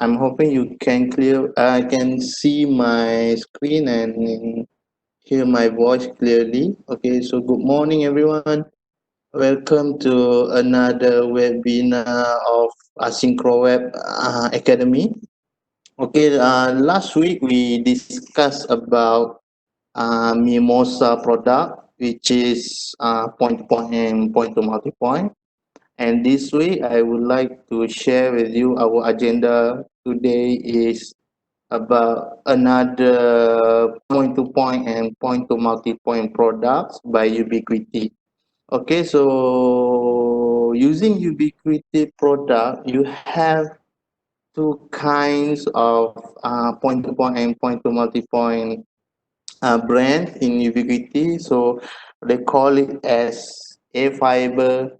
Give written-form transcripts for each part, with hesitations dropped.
I'm hoping you can can see my screen and hear my voice clearly. Okay, so good morning, everyone. Welcome to another webinar of Asynchro Web Academy. Okay, last week we discussed about Mimosa product, which is point-to-point and point-to-multipoint. And this week, I would like to share with you our agenda today is about another point-to-point and point-to-multipoint products by Ubiquiti. Okay, so using Ubiquiti product, you have two kinds of point-to-point and point-to-multipoint brand in Ubiquiti. So they call it as AirFiber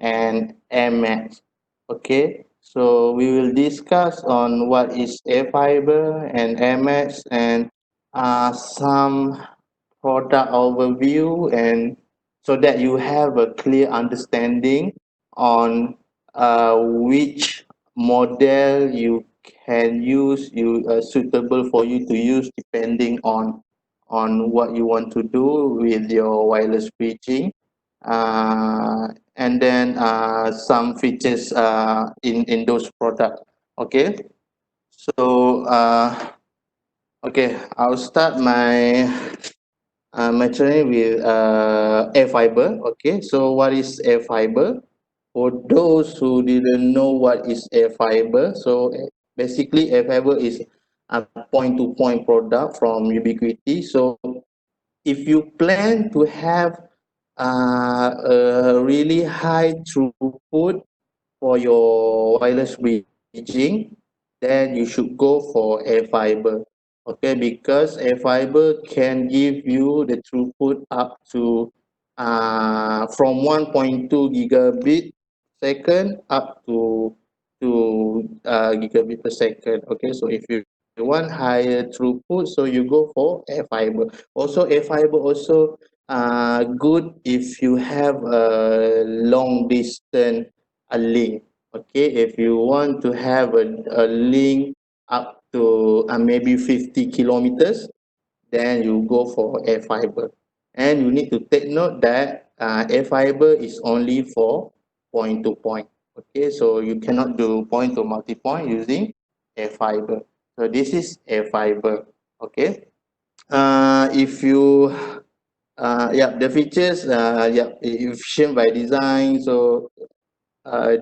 and AirMax. Okay, so we will discuss on what is AirFiber and AirMax and some product overview, and so that you have a clear understanding on which model you can use suitable for you to use depending on what you want to do with your wireless bridging, and then some features in those products. Okay, so okay, I'll start my journey with AirFiber. Okay, so what is AirFiber? For those who didn't know what is AirFiber, so basically AirFiber is a point-to-point product from Ubiquiti. So if you plan to have a really high throughput for your wireless bridging, then you should go for AirFiber. Okay, because AirFiber can give you the throughput up to from 1.2 gigabit second up to gigabit per second. Okay, so if you want higher throughput, so you go for AirFiber. Also, AirFiber also good if you have a long distance a link. Okay, if you want to have a link up to maybe 50 kilometers, then you go for AirFiber. And you need to take note that AirFiber is only for point to point. Okay, so you cannot do point to multi-point using AirFiber. So this is AirFiber. Okay, if you yeah, the features, yeah, efficient by design. So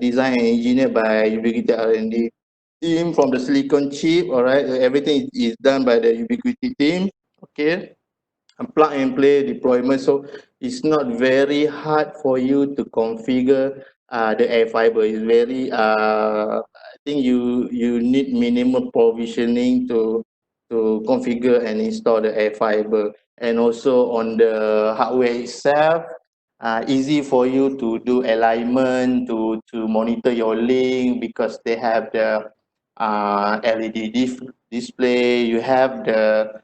designed and engineered by Ubiquiti R&D team from the silicon chip. All right, everything is done by the Ubiquiti team. Okay, and plug and play deployment. So it's not very hard for you to configure the AirFiber. It's very I think you need minimum provisioning to configure and install the AirFiber, and also on the hardware itself, easy for you to do alignment, to monitor your link, because they have the LED display. You have the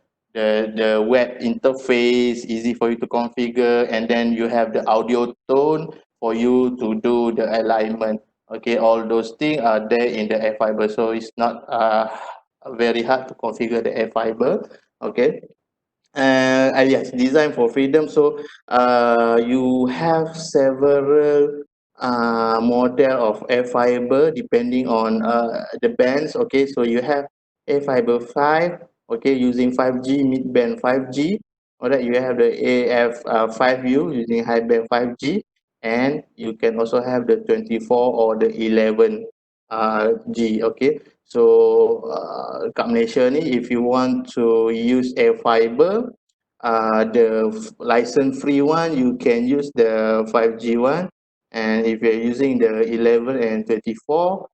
web interface, easy for you to configure, and then you have the audio tone for you to do the alignment. Okay, all those things are there in the AirFiber, so it's not very hard to configure the AirFiber. Okay, yes, design for freedom. So you have several model of AirFiber depending on the bands. Okay, so you have AirFiber 5, okay, using 5G, mid-band 5G. All right, you have the AF 5U using high band 5G, and you can also have the 24 or the 11 G. Okay, so kat Malaysia ni, if you want to use AirFiber, the license free one, you can use the 5G one. And if you're using the 11 and 24,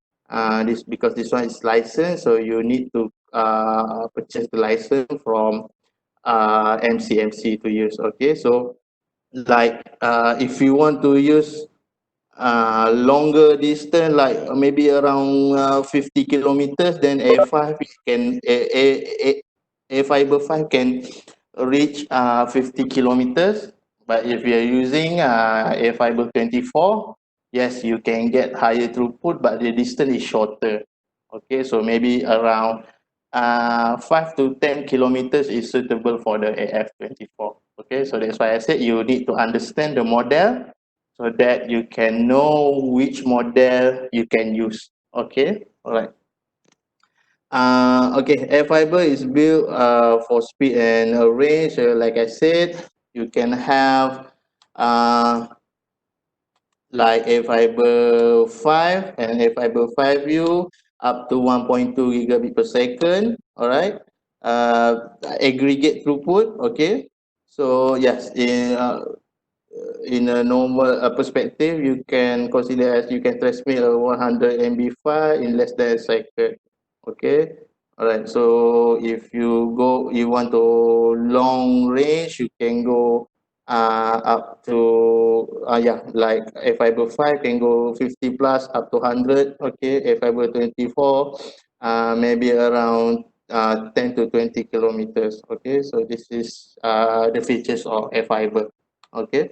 this because this one is licensed, so you need to purchase the license from MCMC to use. Okay, so like if you want to use longer distance, like maybe around 50 kilometers, then A5 can A fiber 5 can reach 50 kilometers. But if you're using A fiber 24, yes, you can get higher throughput, but the distance is shorter. Okay, so maybe around 5 to 10 kilometers is suitable for the AF24. Okay, so that's why I said you need to understand the model so that you can know which model you can use. Okay, all right. Okay, AirFiber is built for speed and range. Like I said, you can have like AirFiber 5 and AirFiber 5U up to 1.2 gigabit per second. All right. Aggregate throughput. Okay. So yes, in a normal perspective, you can consider as you can transmit a 100 MB file in less than a second. Okay. All right. So if you want to long range, you can go up to yeah, like a fiber 5 can go 50 plus up to 100. Okay. A fiber 24, maybe around 10 to 20 kilometers. Okay. So this is the features of a fiber. Okay.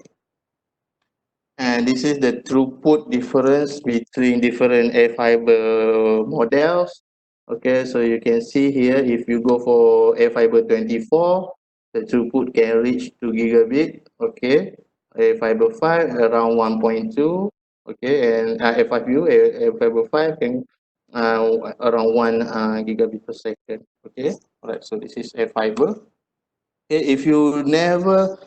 And this is the throughput difference between different AirFiber models. Okay, so you can see here, if you go for AirFiber 24, the throughput can reach 2 gigabit. Okay, AirFiber 5 around 1.2. Okay, and F5U, AirFiber 5 can around 1 gigabit per second. Okay, all right, so this is AirFiber. Okay, if you never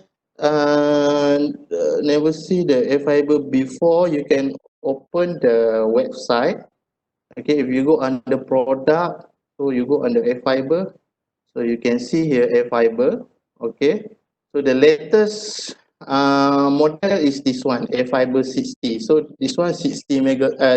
see the AirFiber before, you can open the website. Okay, if you go under product, so you go under AirFiber, so you can see here AirFiber. Okay, so the latest model is this one, AirFiber 60. So this one 60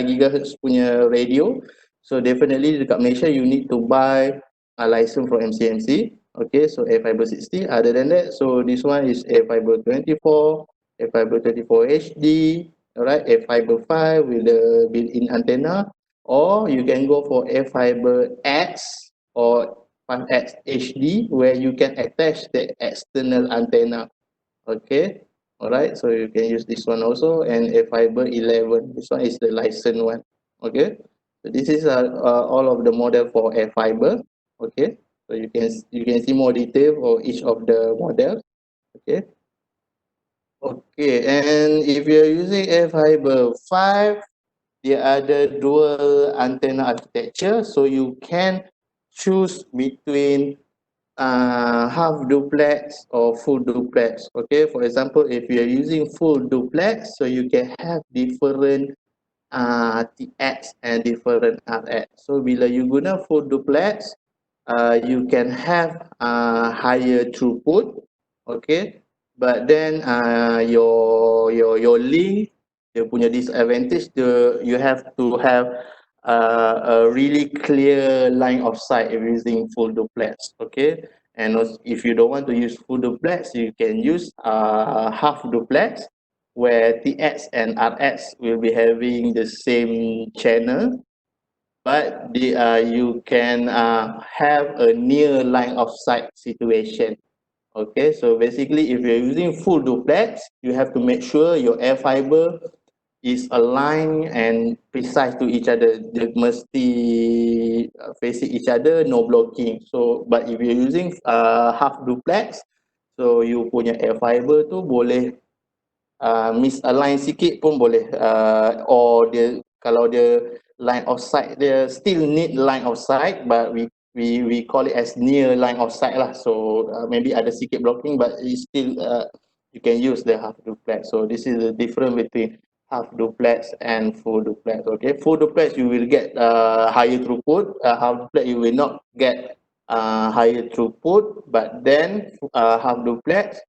gigahertz punya radio. So definitely dekat Malaysia you need to buy a license from MCMC. Okay, so AirFiber 60. Other than that, so this one is AirFiber 24, AirFiber 24 HD, alright, AirFiber 5 with the built-in antenna, or you can go for AirFiber X or 5X HD, where you can attach the external antenna. Okay, alright, so you can use this one also, and AirFiber 11. This one is the licensed one. Okay, so this is all of the model for AirFiber. Okay, so you can see more detail for each of the model. Okay, okay, and if you're using AirFiber 5, the other dual antenna architecture, so you can choose between half duplex or full duplex. Okay, for example, if you're using full duplex, so you can have different TX and different RX. So bila you guna full duplex, you can have higher throughput. Okay, but then your link, dia punya disadvantage, you have to have a really clear line of sight if using full duplex. Okay, and also, if you don't want to use full duplex, you can use half duplex, where TX and RX will be having the same channel, but you can have a near line of sight situation. Okay, so basically, if you're using full duplex, you have to make sure your air fiber is aligned and precise to each other. They mesti facing each other, no blocking. So, but if you're using half duplex, so you punya air fiber tu boleh misalign sikit pun boleh, or dia kalau dia line of sight dia still need line of sight, but we call it as near line of sight lah. So maybe ada sikit blocking, but it's still you can use the half duplex. So this is the difference between half duplex and full duplex. Okay, full duplex you will get higher throughput. Half duplex you will not get higher throughput, but then half duplex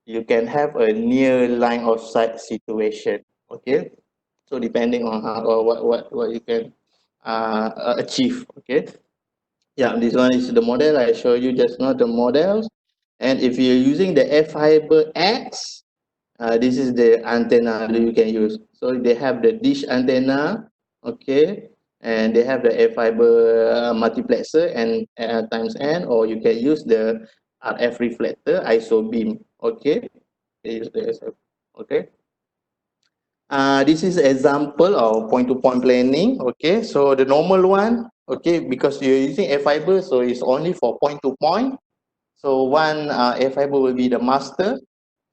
you can have a near line of sight situation. Okay, so depending on how or what you can achieve. Okay, yeah, this one is the model I show you just now, the models. And if you're using the AirFiber X, this is the antenna that you can use. So they have the dish antenna. Okay, and they have the AirFiber multiplexer and times N, or you can use the RF reflector iso beam. Okay, use the SF. Okay, This is example of point-to-point planning. Okay, so the normal one, okay, because you're using AirFiber, so it's only for point-to-point. So one AirFiber will be the master,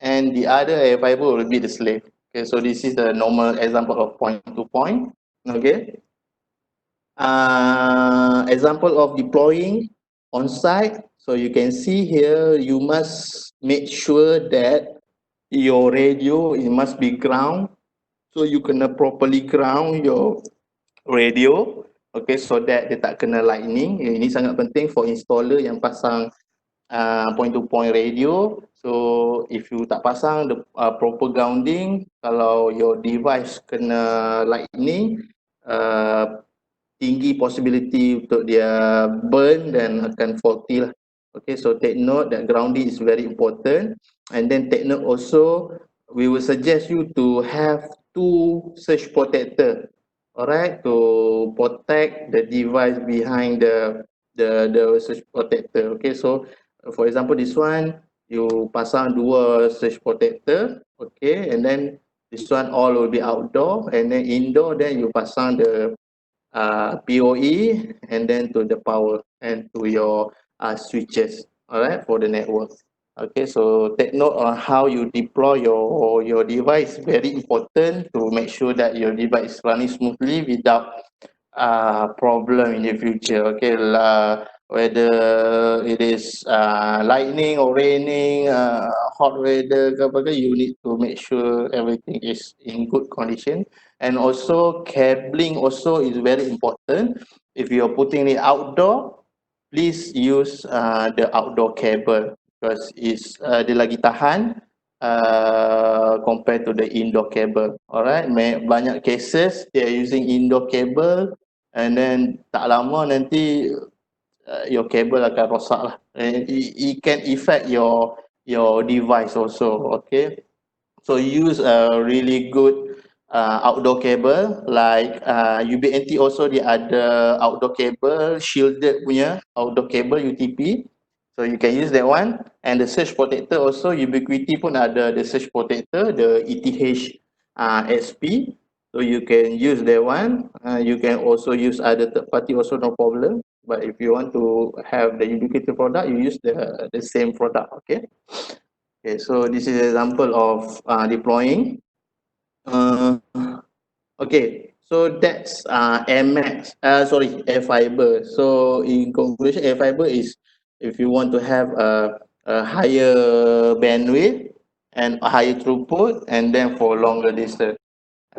and the other AirFiber will be the slave. Okay, so this is the normal example of point-to-point. Okay, example of deploying on site. So you can see here, you must make sure that your radio, it must be ground, so you kena properly ground your radio, okay, so that dia tak kena lightning. Ini sangat penting for installer yang pasang point to point radio. So if you tak pasang the proper grounding, kalau your device kena lightning, tinggi possibility untuk dia burn dan akan faulty lah. Okay, so take note that grounding is very important. And then take note also, we will suggest you to have two surge protector, alright, to protect the device behind the surge protector. Okay, so for example this one, you pasang dua surge protector, okay, and then this one all will be outdoor, and then indoor, then you pasang the PoE, and then to the power and to your switches, all right, for the network. Okay, so take note on how you deploy your device. Very important to make sure that your device is running smoothly without problem in the future. Okay, whether it is lightning or raining, hot weather ke apa ke, you need to make sure everything is in good condition. And also cabling also is very important. If you're putting it outdoor, please use the outdoor cable, because it's dia lagi tahan compared to the indoor cable. Alright, banyak cases they are using indoor cable, and then tak lama nanti your cable akan rosak lah, and it can affect your device also. Okay, so use a really good outdoor cable like UBNT. Also dia ada outdoor cable, shielded punya outdoor cable UTP, so you can use that one. And the surge protector also, Ubiquiti pun ada the surge protector, the ETH SP, so you can use that one. You can also use other third party also, no problem, but if you want to have the Ubiquiti product, you use the same product. Okay, okay, so this is an example of deploying. Okay, so that's AirMax. Sorry, AirFiber. So in conclusion, AirFiber is if you want to have a higher bandwidth and a higher throughput, and then for longer distance.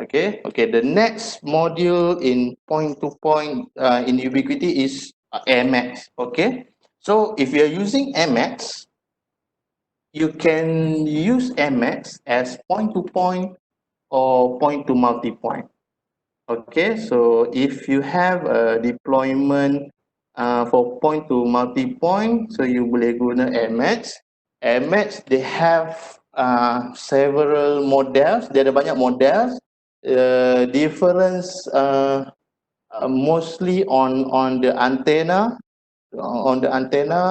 Okay, okay. The next module in point-to-point in Ubiquiti is AirMax. Okay, so if you're using AirMax, you can use AirMax as point-to-point or point-to-multi-point. Okay, so if you have a deployment for point to multi-point, so you boleh guna AirMax. AirMax, they have several models. Dia ada banyak models. Difference mostly on the antenna,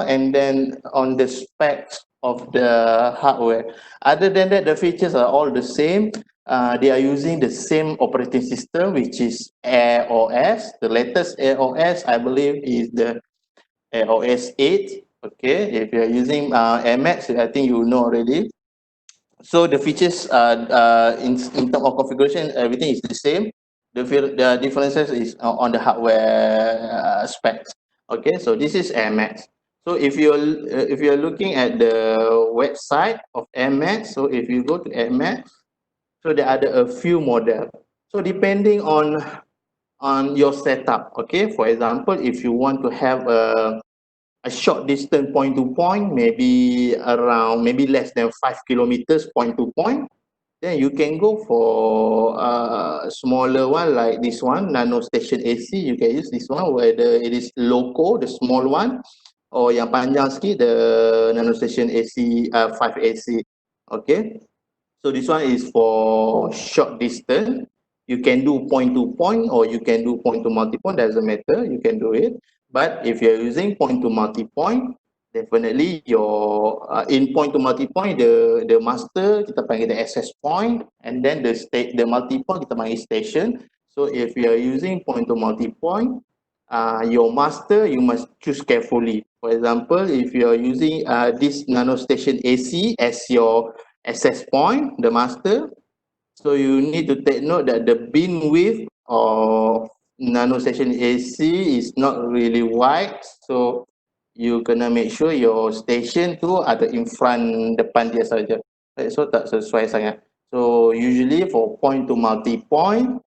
and then on the specs of the hardware. Other than that, the features are all the same. They are using the same operating system, which is AirOS. The latest AirOS, I believe, is the AirOS 8. Okay, if you are using AirMax, I think you know already. So the features in terms of configuration, everything is the same. The differences is on the hardware specs. Okay, so this is AirMax. So if you're looking at the website of AirMax, so if you go to AirMax, so there are a few models. So depending on your setup. Okay, for example, if you want to have a short distance point to point, maybe around maybe less than 5 kilometers point to point, then you can go for a smaller one like this one, nano station AC. You can use this one, whether it is loco, the small one, or yang panjang sikit, the nano station AC 5 AC. Okay, so this one is for short distance. You can do point to point or you can do point to multi point, doesn't matter, you can do it. But if you're using point to multi point, definitely your in point to multi-point, the master kita panggil the access point, and then the multi-point kita panggil station. So if you are using point to multi-point, your master you must choose carefully. For example, if you are using this nano station AC as your access point, the master, so you need to take note that the beam width of nano station AC is not really wide. So you kena make sure your station tu ada in front depan dia saja. So tak sesuai sangat. So usually for point to multi-point,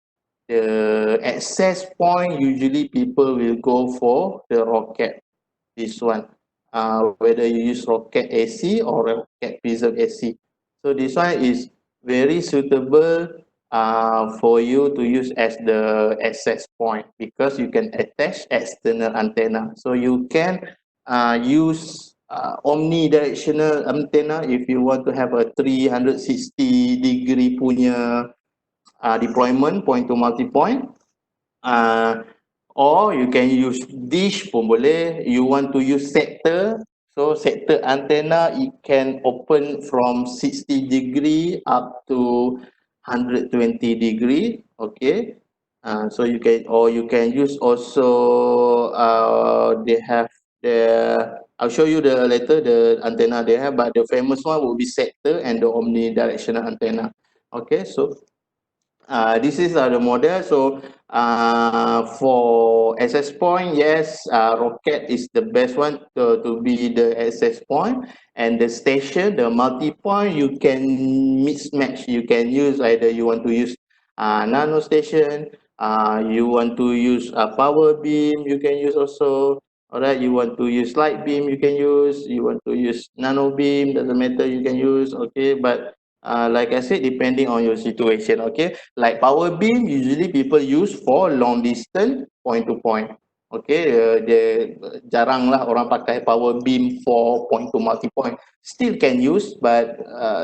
the access point usually people will go for the rocket. This one, whether you use rocket AC or rocket prism AC. So this one is very suitable for you to use as the access point because you can attach external antenna. So you can use omnidirectional antenna if you want to have a 360 degree punya deployment point to multi-point. uh, or you can use dish pun boleh. You want to use sector, so sector antenna it can open from 60 degree up to 120 degree. Okay, so you can, or you can use also they have the, I'll show you the later the antenna they have, but the famous one will be sector and the omnidirectional antenna. Okay, so this is the model. So for access point, yes, rocket is the best one to be the access point, and the station, the multi-point, you can mismatch. You can use either you want to use nano station, you want to use a power beam, you can use also. All right, you want to use light beam, you can use. You want to use nano beam, doesn't matter, you can use. Okay, but like I said, depending on your situation. Okay, like power beam, usually people use for long distance point to point. Okay, dia jarang lah orang pakai power beam for point to multi point. Still can use, but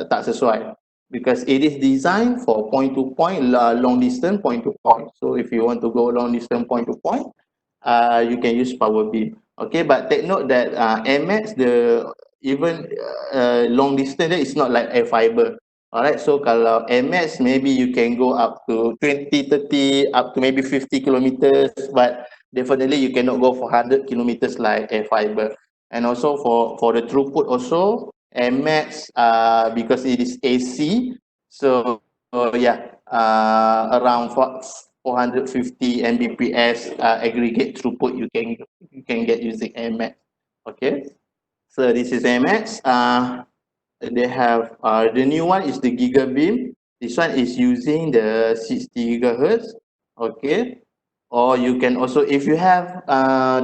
tak sesuai because it is designed for point to point, long distance point to point. So if you want to go long distance point to point, you can use power beam. Okay, but take note that AirMax, the even long distance there is not like AirFiber. Alright, so kalau AirMax, maybe you can go up to 20, 30, up to maybe 50 kilometers, but definitely you cannot go for 100 kilometers like AirFiber. And also for the throughput also, AirMax, because it is AC, so yeah, around 450 Mbps aggregate throughput you can get using AirMax. Okay, so this is AirMax. They have the new one is the gigabeam. This one is using the 60 gigahertz. Okay, or you can also, if you have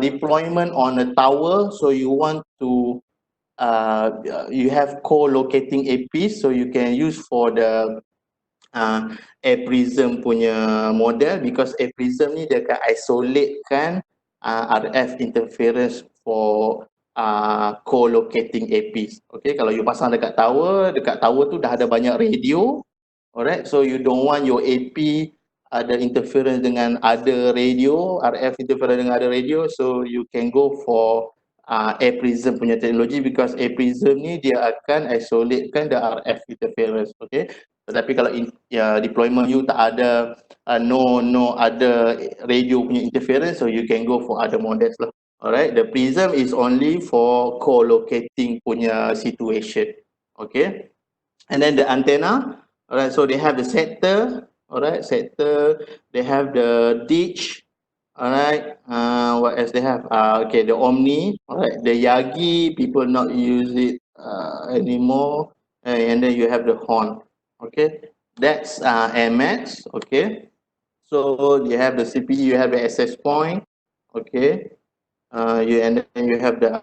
deployment on a tower, so you want to you have co-locating APs, so you can use for the Air Prism punya model, because Air Prism ni dia akan isolatekan RF interference for co-locating APs. Okay, kalau you pasang dekat tower tu dah ada banyak radio. Alright, so you don't want your AP ada interference dengan other radio, RF interference dengan other radio, so you can go for Air Prism punya teknologi, because Air Prism ni dia akan isolatekan the RF interference. Okay, tetapi kalau deployment you tak ada no ada radio punya interference, so you can go for other models lah. Alright, the prism is only for co-locating punya situation. Okay, and then the antenna. Alright, so they have the sector. Alright, sector. They have the ditch. Alright, what else they have? Okay, the omni. Alright, the yagi, people not use it anymore. And then you have the horn. Okay, that's AirMax. Okay, so you have the CPU, you have the access point. Okay, and then you have the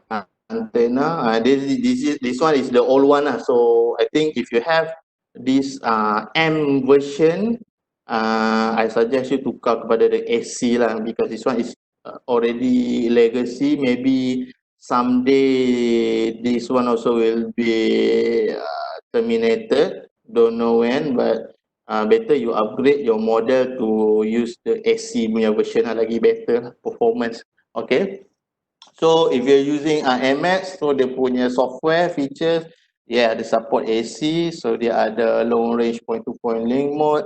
antenna. This one is the old one. So I think if you have this M version, I suggest you tukar kepada the AC lah, because this one is already legacy. Maybe someday this one also will be terminated. Don't know when, but better you upgrade your model to use the AC punya version lagi better performance. Okay. So if you're using AirMax, so dia punya software features, yeah, they support AC, so dia ada long range point to point link mode.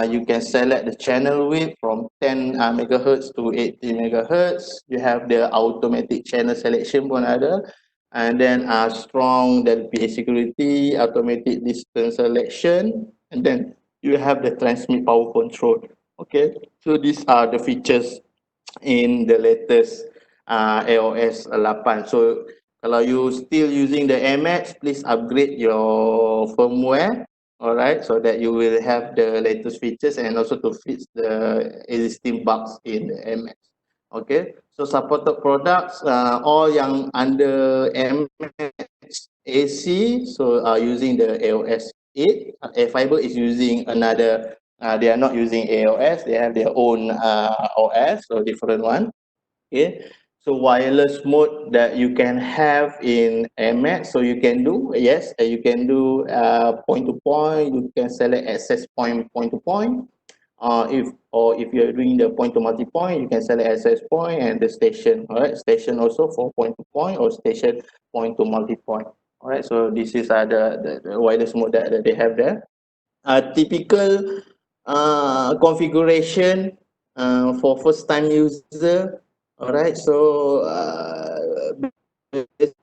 You can select the channel width from 10 megahertz to 80 megahertz. You have the automatic channel selection pun ada. And then strong PA security, automatic distance selection, and then you have the transmit power control. Okay, so these are the features in the latest iOS 8. So kalau you still using the AirMax, please upgrade your firmware, all right, so that you will have the latest features and also to fix the existing bugs in the AirMax. Okay, so supported products, all yang under AirMax AC, so using the AOS 8. AirFiber is using another, they are not using AOS, they have their own OS, so different one. Okay, so wireless mode that you can have in AirMax, so you can do, yes, you can do point to point, you can select access point, point to point. If you're doing the point to multi point, you can select access point and the station. All right, station also for point to point or station point to multi point. All right, so this is the wireless mode that they have there. Typical configuration for first time user. All right, so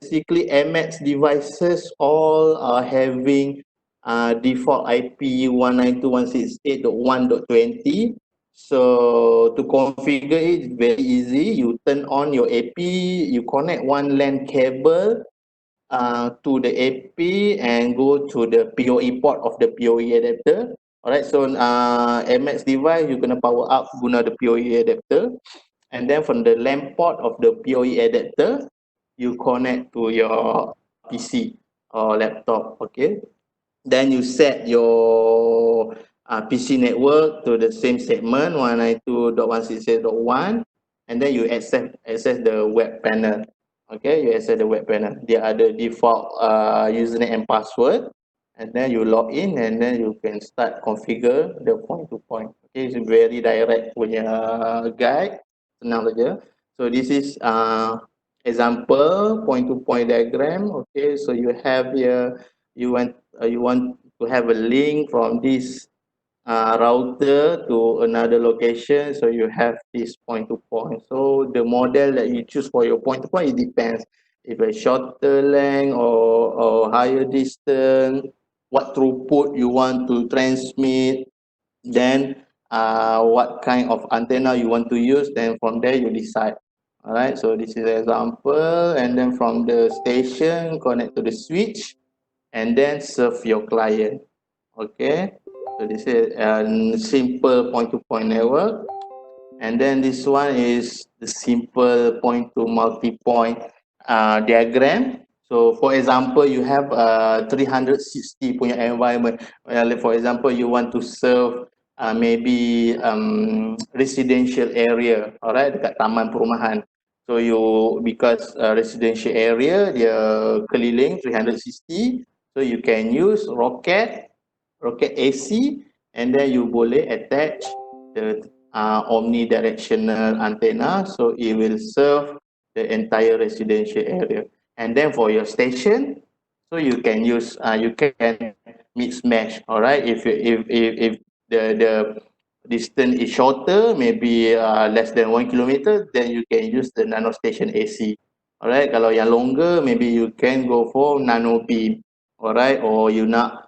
basically MX devices all are having default IP 192.168.1.20. So to configure it, very easy. You turn on your AP, you connect one LAN cable to the AP and go to the PoE port of the PoE adapter. Alright, so MX device, you're gonna power up guna the PoE adapter, and then from the LAN port of the PoE adapter, you connect to your PC or laptop. Okay, then you set your PC network to the same segment 192.168.1, and then you access the web panel. Okay, you access the web panel. Dia ada default username and password, and then you log in and then you can start configure the point to point. Okay, it's very direct punya guide, senang saja. So this is example point to point diagram. Okay, so you have here, you want to have a link from this router to another location, so you have this point to point. So the model that you choose for your point to point, it depends if a shorter length or higher distance, what throughput you want to transmit, then what kind of antenna you want to use, then from there you decide. All right, so this is an example, and then from the station connect to the switch and then serve your client. Okay, so this is a simple point-to-point network, and then this one is the simple point to multi-point diagram. So for example, you have a 360 punya environment. For example, you want to serve maybe residential area, alright, dekat taman perumahan. So you, because residential area dia keliling 360, so you can use rocket AC, and then you boleh attach the omnidirectional antenna, so it will serve the entire residential area. And then for your station, so you can use you can mix match. All right, if the distance is shorter, maybe less than 1 kilometer, then you can use the nano station AC. All right, kalau yang longer, maybe you can go for nano beam. All right, or you nak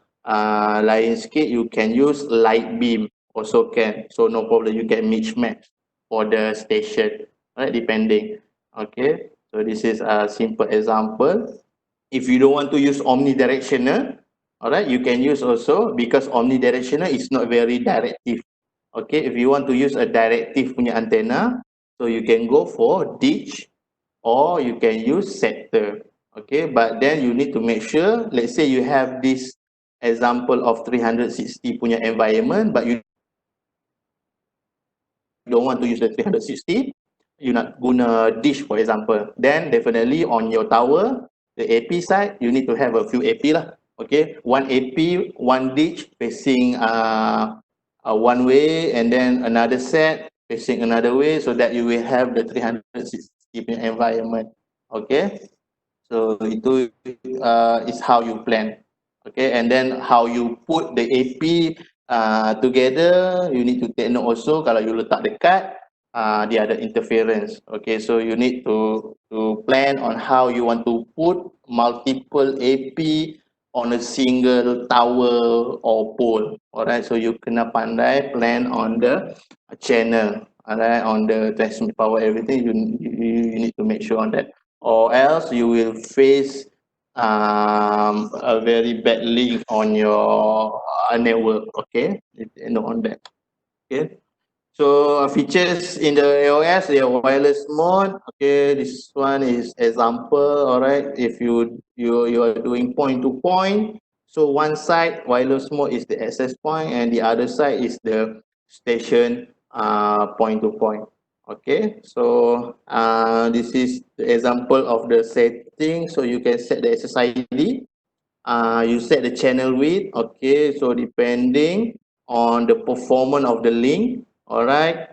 lain sikit, you can use light beam also can. So no problem, you can mix match for the station, right? Depending. Okay, so this is a simple example. If you don't want to use omnidirectional, all right, you can use also, because omnidirectional is not very directive. Okay, if you want to use a directive punya antenna, so you can go for ditch or you can use sector. Okay, but then you need to make sure, let's say you have this example of 360 punya environment, but you don't want to use the 360, you nak guna dish for example, then definitely on your tower, the AP side, you need to have a few AP lah. Okay, one AP, one dish facing one way, and then another set facing another way, so that you will have the 360 environment. Okay, so itu is how you plan. Okay, and then how you put the AP together, you need to take note also kalau you letak dekat dia ada interference. Okay, so you need to plan on how you want to put multiple AP on a single tower or pole. Alright, so you kena pandai plan on the channel. Alright, on the transmit power, everything you need to make sure on that, or else you will face a very bad link on your network. Okay, you know on that. Okay, so features in the AOS, the wireless mode. Okay, this one is example. All right, if you are doing point to point, so one side wireless mode is the access point, and the other side is the station point to point. Okay, so this is the example of the setting. So you can set the SSID, you set the channel width. Okay, so depending on the performance of the link, all right,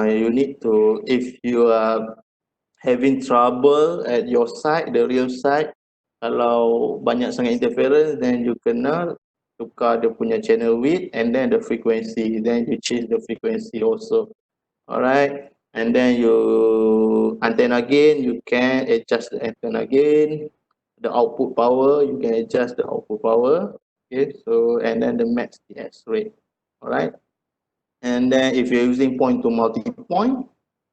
you need to, if you are having trouble at your site, the real site, kalau banyak sangat interference, then you kena tukar dia punya channel width and then the frequency, then you change the frequency also. All right, and then you antenna again, you can adjust the antenna again. The output power, you can adjust the output power. Okay, so and then the max TS rate. All right, and then if you're using point to multi-point,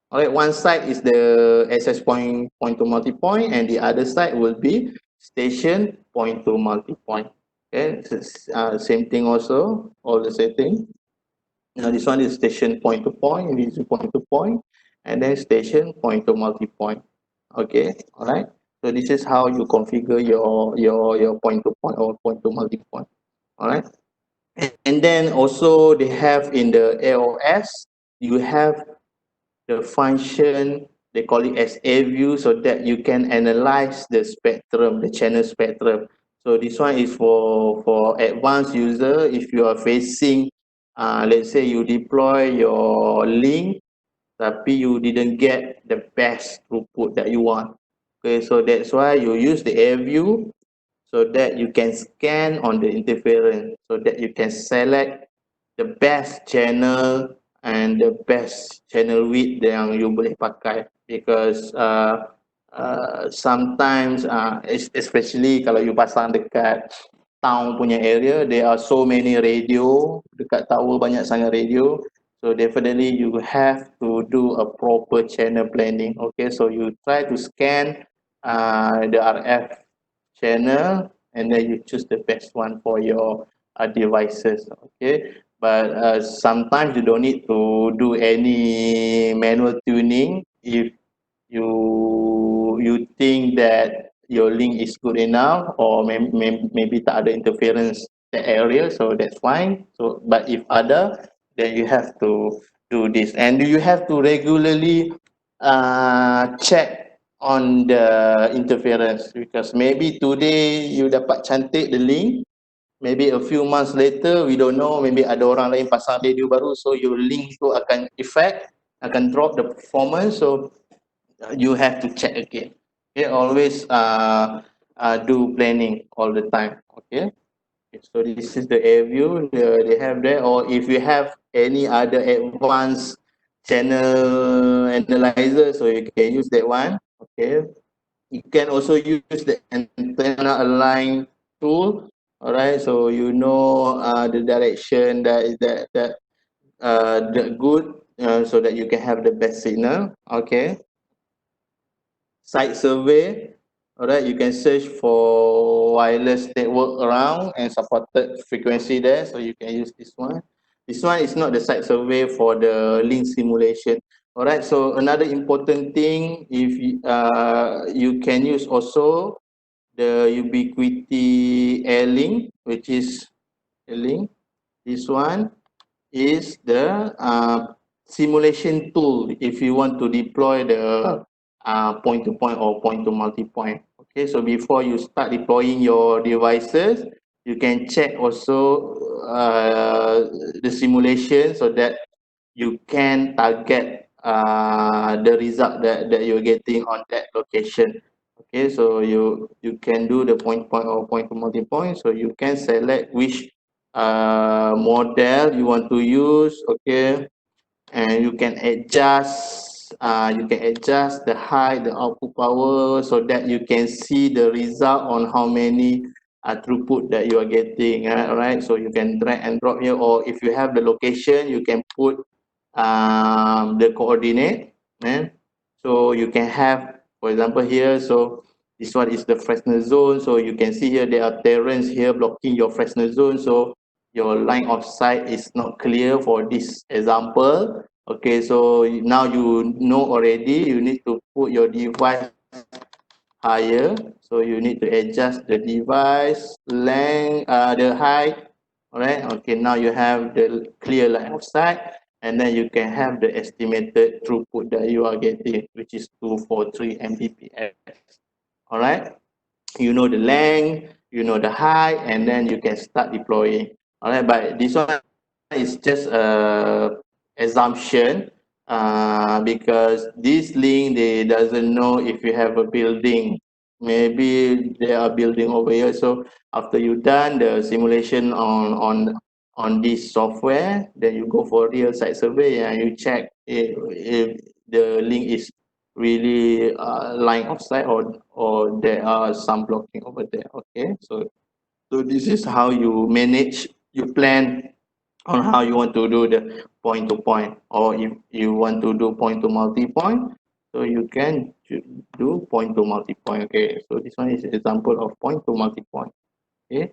all right, one side is the access point, point to multi-point, and the other side will be station point to multi-point. Okay, same thing also, all the setting. Now this one is station point to point, this is point to point, and then station point to multi-point. Okay, all right. So this is how you configure your point to point or point to multi-point. All right. And then also they have in the AOS, you have the function, they call it as A view, so that you can analyze the spectrum, the channel spectrum. So this one is for advanced user. If you are facing, let's say you deploy your link, tapi you didn't get the best throughput that you want. Okay, so that's why you use the air view, so that you can scan on the interference, so that you can select the best channel and the best channel width yang you boleh pakai, because sometimes especially kalau you pasang dekat town punya area, there are so many radio dekat tower, banyak sangat radio. So definitely you have to do a proper channel planning. Okay, so you try to scan the RF channel, and then you choose the best one for your devices. Okay, but sometimes you don't need to do any manual tuning if you think that your link is good enough, or maybe tak ada interference that area, so that's fine. So but if other, then you have to do this, and you have to regularly check on the interference, because maybe today you dapat cantik the link, maybe a few months later we don't know, maybe ada orang lain pasang radio baru, so your link tu akan effect, akan drop the performance. So you have to check again. Okay, always do planning all the time. Okay. Okay, so this is the air view they have there, or if you have any other advanced channel analyzer, so you can use that one. Okay, you can also use the antenna align tool. All right, so you know the direction that good, so that you can have the best signal. Okay, site survey. All right, you can search for wireless network around and supported frequency there, so you can use this one. This one is not the site survey for the link simulation. All right, so another important thing, if you can use also the ubiquity air link, which is a link. This one is the simulation tool if you want to deploy the point to point or point to multi point. Okay, so before you start deploying your devices, you can check also the simulation, so that you can target the result that you're getting on that location. Okay, so you can do the point or point to multi-point, so you can select which model you want to use. Okay, and you can adjust the height, the output power, so that you can see the result on how many throughput that you are getting. All right, so you can drag and drop here, or if you have the location, you can put the coordinate. So you can have, for example, here, so this one is the fresnel zone, so you can see here there are terrains here blocking your fresnel zone, so your line of sight is not clear for this example. Okay, so now you know already, you need to put your device higher, so you need to adjust the device length, the height. All right, okay, now you have the clear line of sight, and then you can have the estimated throughput that you are getting, which is 243 mbps. All right, you know the length, you know the height, and then you can start deploying. All right, but this one is just a assumption, because this link they doesn't know if you have a building. Maybe they are building over here, so after you done the simulation on this software, then you go for real site survey and you check if the link is really line of sight, or there are some blocking over there. Okay, so this is how you manage, you plan on how you want to do the point to point, or if you want to do point to multi-point, so you can do point to multi-point. Okay, so this one is example of point to multi-point. Okay,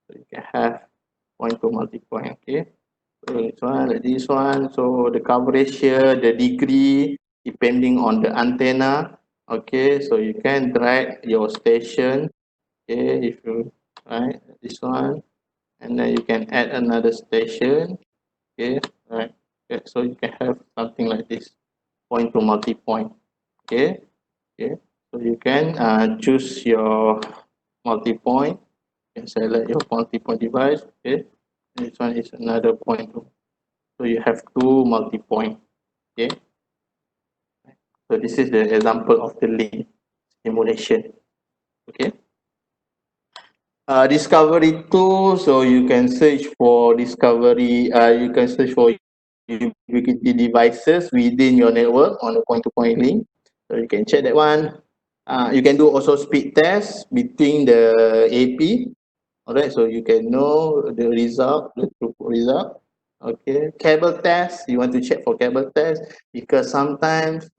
so you can have point to multi-point. Okay, so this one, like this one, so the coverage here, the degree depending on the antenna. Okay, so you can drag your station. Okay, if you, right, this one, and then you can add another station. Okay, right. Okay, so you can have something like this, point to multi-point. Okay, okay, so you can choose your multi-point. You can select your multi-point device. Okay, this one is another point. So you have two multi-point. Okay, so this is the example of the link simulation. Okay, discovery tool, so you can search for discovery, you can search for ubiquity devices within your network on a point-to-point link, so you can check that one. You can do also speed test between the AP. All right, so you can know the result, the throughput result. Okay, cable test, you want to check for cable test, because sometimes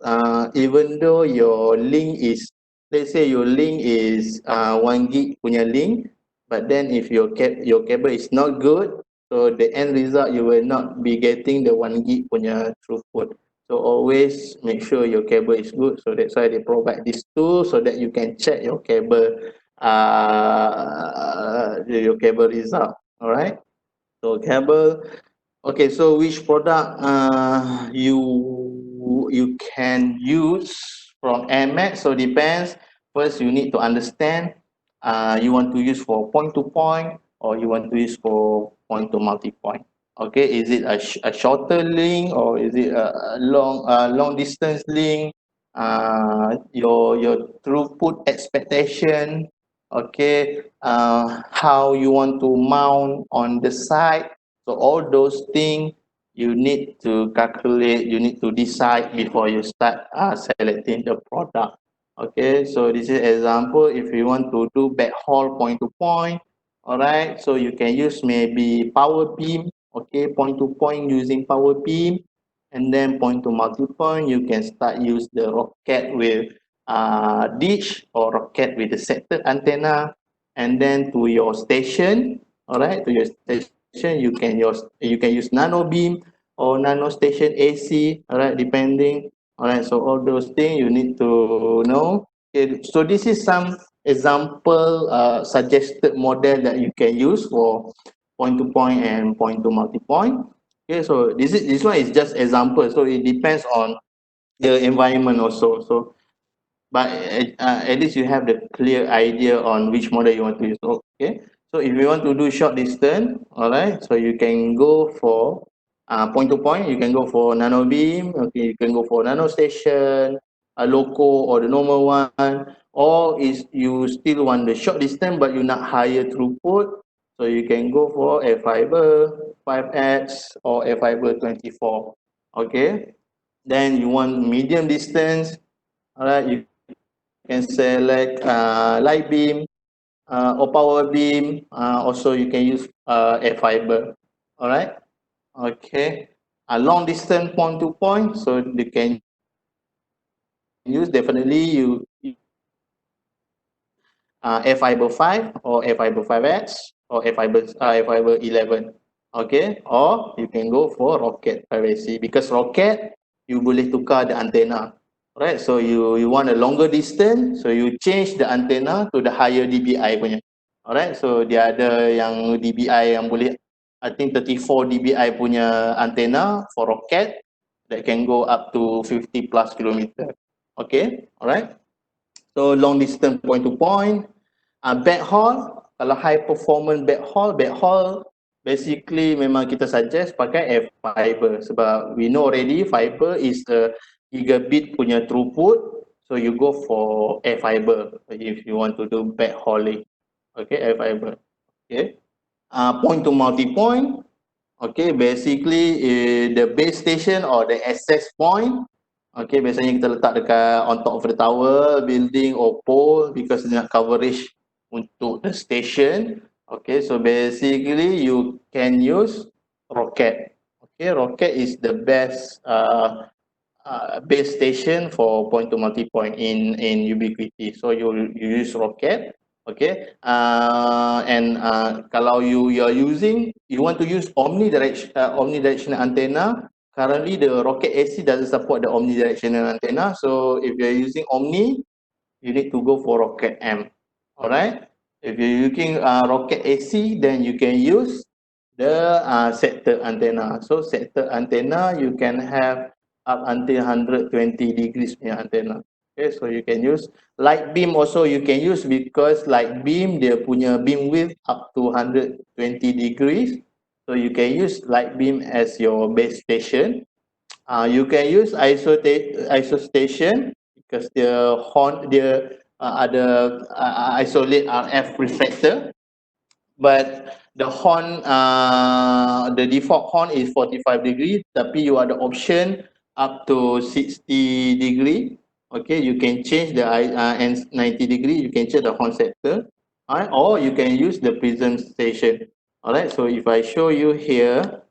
even though your link is, let's say your link is 1 gig punya link, but then if your cable is not good, so the end result you will not be getting the 1 gig punya throughput. So always make sure your cable is good, so that's why they provide this tool, so that you can check your cable, your cable result. All right, so cable. Okay, so which product you can use from AirMax? So depends. First, you need to understand, you want to use for point to point, or you want to use for point to multi-point. Okay, is it a shorter link, or is it a long distance link? Your throughput expectation. Okay, how you want to mount on the site, so all those things you need to calculate, you need to decide before you start selecting the product. Okay, so this is example. If you want to do backhaul point to point, all right, so you can use maybe power beam. Okay, point to point using power beam, and then point to multi-point, you can start use the rocket with dish, or rocket with the sector antenna, and then to your station. All right, to your station, you can use nano beam or nano station AC. All right, depending. All right, so all those things you need to know. Okay, so this is some example suggested model that you can use for point to point and point to multi-point. Okay, so this one is just example, so it depends on the environment also. So but at least you have the clear idea on which model you want to use. Okay, so if you want to do short distance, all right, so you can go for point to point, you can go for nano beam. Okay, you can go for nano station, a loco, or the normal one. Or is you still want the short distance but you not higher throughput, so you can go for AirFiber 5X or AirFiber 24. Okay, then you want medium distance. All right, you can select light beam or power beam. Also, you can use AirFiber. All right. Okay. A long distance point to point, so you can use definitely AirFiber 5 or AirFiber 5X or AirFiber 11. Okay, or you can go for rocket piracy, because rocket you boleh tukar the antenna. Right, so you want a longer distance, so you change the antenna to the higher dBi punya. Alright, so dia ada yang dBi yang boleh, I think 34 dBi punya antenna for rocket that can go up to 50 plus kilometer. Okay, alright. So long distance point to point. Backhaul, kalau high performance backhaul basically memang kita suggest pakai AirFiber, sebab we know already fiber is a gigabit punya throughput, so you go for AirFiber if you want to do backhauling. Okay, AirFiber. Okay. Point to multi-point. Okay, basically the base station or the access point. Okay, biasanya kita letak dekat on top of the tower, building or pole, because dia nak coverage untuk the station. Okay, so basically you can use rocket. Okay, rocket is the best base station for point to multi-point in ubiquity. So you use rocket. Okay, and kalau you are using, you want to use omnidirectional antenna. Currently the rocket AC doesn't support the omnidirectional antenna, so if you're using omni, you need to go for rocket M. Alright, if you're using rocket AC, then you can use the sector antenna. So sector antenna you can have up until 120 degrees punya antenna. Okay, so you can use light beam also, you can use, because light beam dia punya beam width up to 120 degrees, so you can use light beam as your base station. You can use ISO station, because the horn dia ada isolate RF reflector, but the horn, the default horn is 45 degree, tapi you ada option up to 60 degree. Okay, you can change the and 90 degree, you can change the horn sector. Alright, or you can use the prism station. Alright, so if I show you here,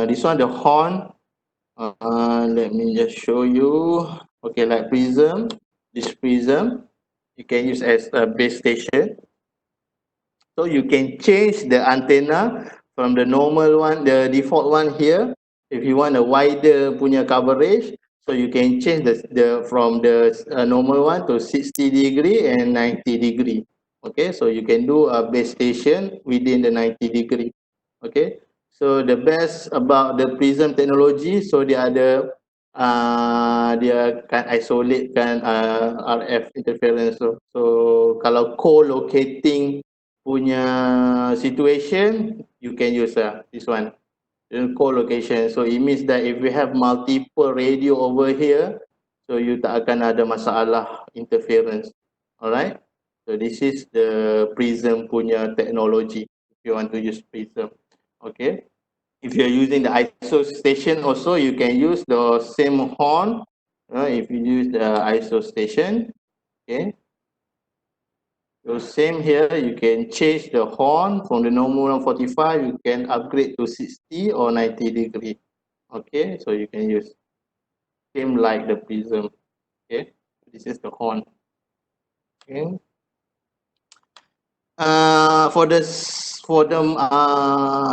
this one the horn, let me just show you. Okay, like prism, this prism you can use as a base station. So you can change the antenna from the normal one, the default one here. If you want a wider punya coverage, so you can change the from the normal one to 60 degree and 90 degree. Okay, so you can do a base station within the 90 degree. Okay, so the best about the prism technology, so dia kan isolate kan RF interference. So kalau co-locating punya situation, you can use this one, co-location. So it means that if you have multiple radio over here, so you tak akan ada masalah interference. Alright, so this is the prism punya technology if you want to use prism. Okay, if you're using the ISO station also, you can use the same horn. If you use the ISO station, okay, so same here, you can change the horn from the normal 145, you can upgrade to 60 or 90 degree. Okay, so you can use same like the prism. Okay, this is the horn. Okay. For the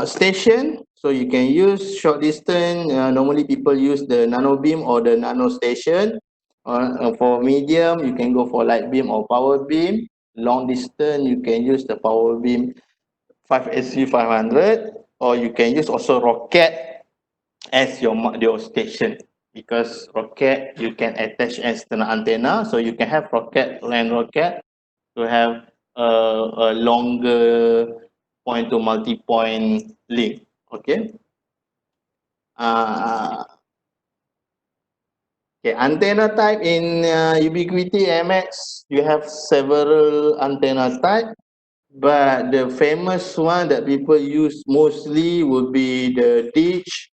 station, so you can use short distance. Normally people use the nano beam or the nano station. For medium, you can go for light beam or power beam. Long distance, you can use the power beam 5SC 500, or you can use also rocket as your station, because rocket you can attach external antenna, so you can have rocket land rocket to have a longer point to multi-point link. Okay, Uh, okay, antenna type in Ubiquiti AirMax, you have several antenna type, but the famous one that people use mostly would be the ditch,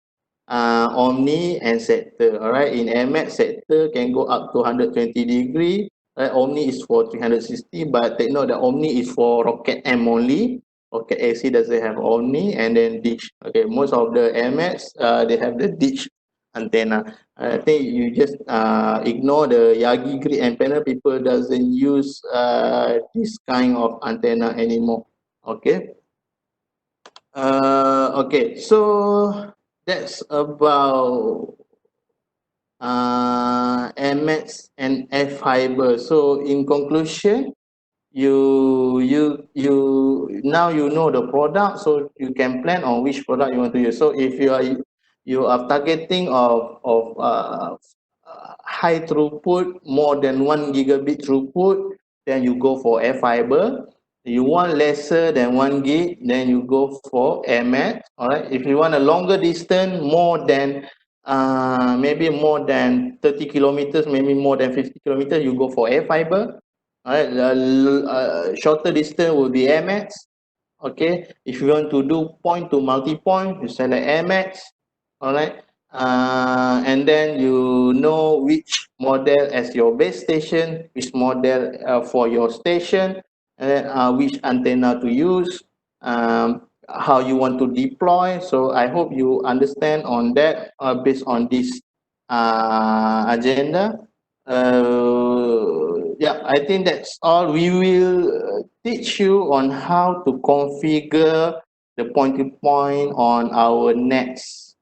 Omni and sector. All right, in AirMax sector can go up to 120 degree. Right, Omni is for 360, but take note that Omni is for Rocket M only. Rocket AC doesn't have Omni, and then ditch. Okay, most of the AirMax they have the ditch antenna. I think you just ignore the Yagi grid antenna. People doesn't use this kind of antenna anymore. Okay. Okay, so that's about AirMax and AirFiber. So in conclusion, now you know the product, so you can plan on which product you want to use. So if you are targeting of high throughput, more than 1 gigabit throughput, then you go for AirFiber. You want lesser than 1 gig, then you go for AirMax. All right, if you want a longer distance, more than maybe more than 30 kilometers, maybe more than 50 kilometers, you go for AirFiber. All right, shorter distance will be AirMax. Okay, if you want to do point to multi-point, you select AirMax. All right, and then you know which model as your base station, which model for your station, and then which antenna to use, how you want to deploy. So I hope you understand on that based on this agenda. Yeah, I think that's all. We will teach you on how to configure the point to point on our next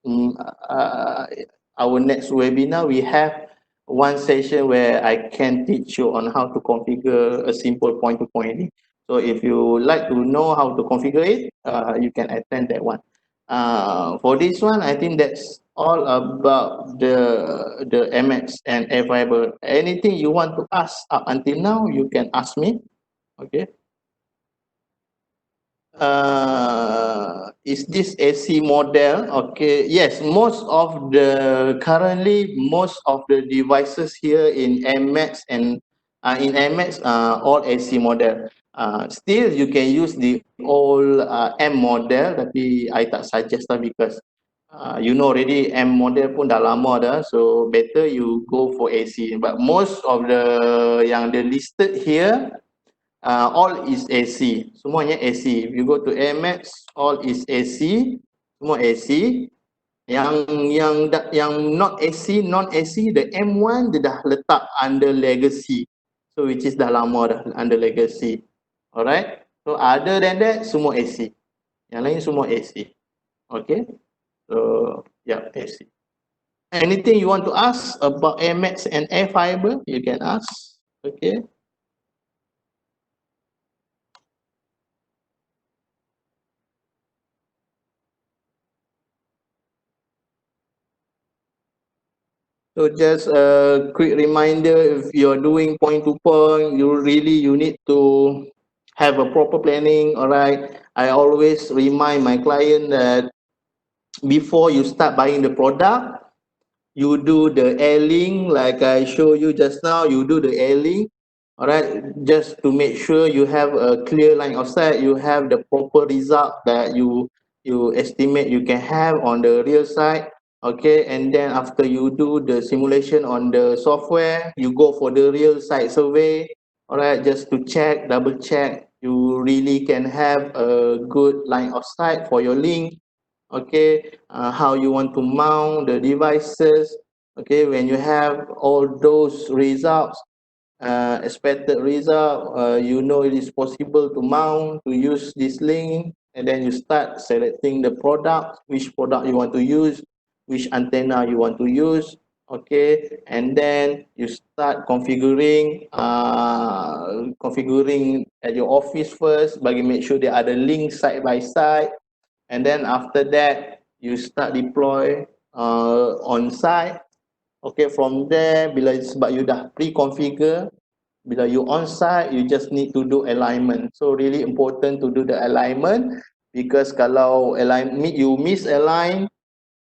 webinar. We have one session where I can teach you on how to configure a simple point to point. So if you like to know how to configure it, you can attend that one. For this one, I think that's all about the MX and AirFiber. Anything you want to ask up until now, you can ask me. Okay. Is this AC model? Okay, yes, most of the devices here in MX and in MX all AC model. Still you can use the old M model, tapi I tak suggest lah because you know already M model pun dah lama dah, so better you go for AC. But most of the yang the listed here all is AC, semuanya AC. If you go to AirMax, all is AC, semua AC. Yang not AC, non AC, the M1 dia dah letak under legacy, so which is dah lama dah under legacy. Alright, so other than that semua AC, yang lain semua AC. Okay, so yeah, AC. Anything you want to ask about AirMax and AirFiber, you can ask. Okay. So just a quick reminder, if you're doing point to point, you need to have a proper planning. All right, I always remind my client that before you start buying the product, you do the ailing like I show you just now. You do the ailing, all right, just to make sure you have a clear line of sight, you have the proper result that you estimate you can have on the real side. Okay, and then after you do the simulation on the software, you go for the real site survey. All right, just to check, double check you really can have a good line of sight for your link. Okay, how you want to mount the devices. Okay, when you have all those results, expected result, you know it is possible to mount, to use this link, and then you start selecting the product, which product you want to use, which antenna you want to use. Okay, and then you start configuring at your office first, bagi make sure they are the link side by side, and then after that you start deploy on site. Okay, from there, bila sebab you dah pre-configure, bila you on site, you just need to do alignment. So really important to do the alignment, because kalau you misalign,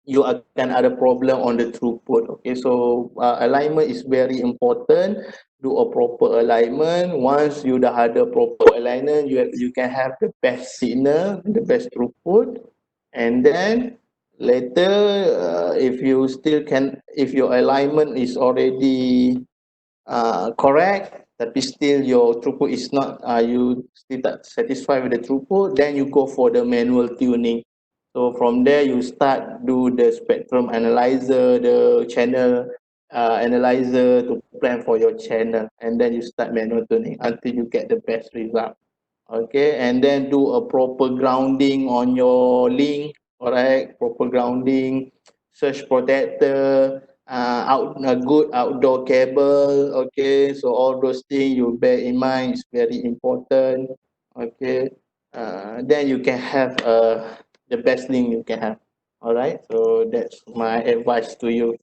you akan ada problem on the throughput. Okay, so alignment is very important. Do a proper alignment. Once you dah ada proper alignment, you can have the best signal, the best throughput, and then later, if you still can, if your alignment is already correct, tapi still your throughput is not, you still tak satisfied with the throughput, then you go for the manual tuning. So from there you start do the spectrum analyzer, the channel analyzer to plan for your channel, and then you start manual tuning until you get the best result. Okay, and then do a proper grounding on your link. All right, proper grounding, surge protector, a good outdoor cable. Okay, so all those things you bear in mind is very important. Okay, then you can have the best link you can have. All right, so that's my advice to you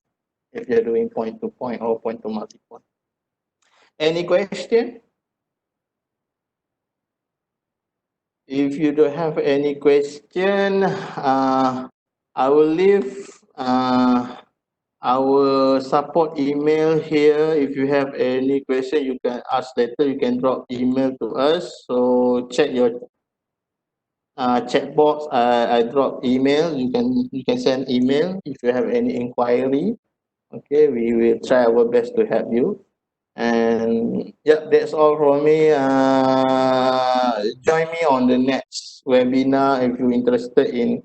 if you're doing point to point or point to multi point. Any question? If you don't have any question, I will leave our support email here. If you have any question, you can ask later. You can drop email to us. So check your chat box. I drop email. You can send email if you have any inquiry. Okay, we will try our best to help you. And yeah, that's all from me. Join me on the next webinar if you're interested in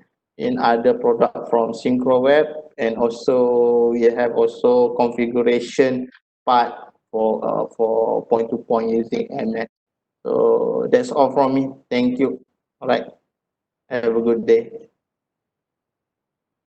other product from SynchroWeb, and also we have also configuration part for point to point using AirMax. So that's all from me. Thank you. All right. Have a good day.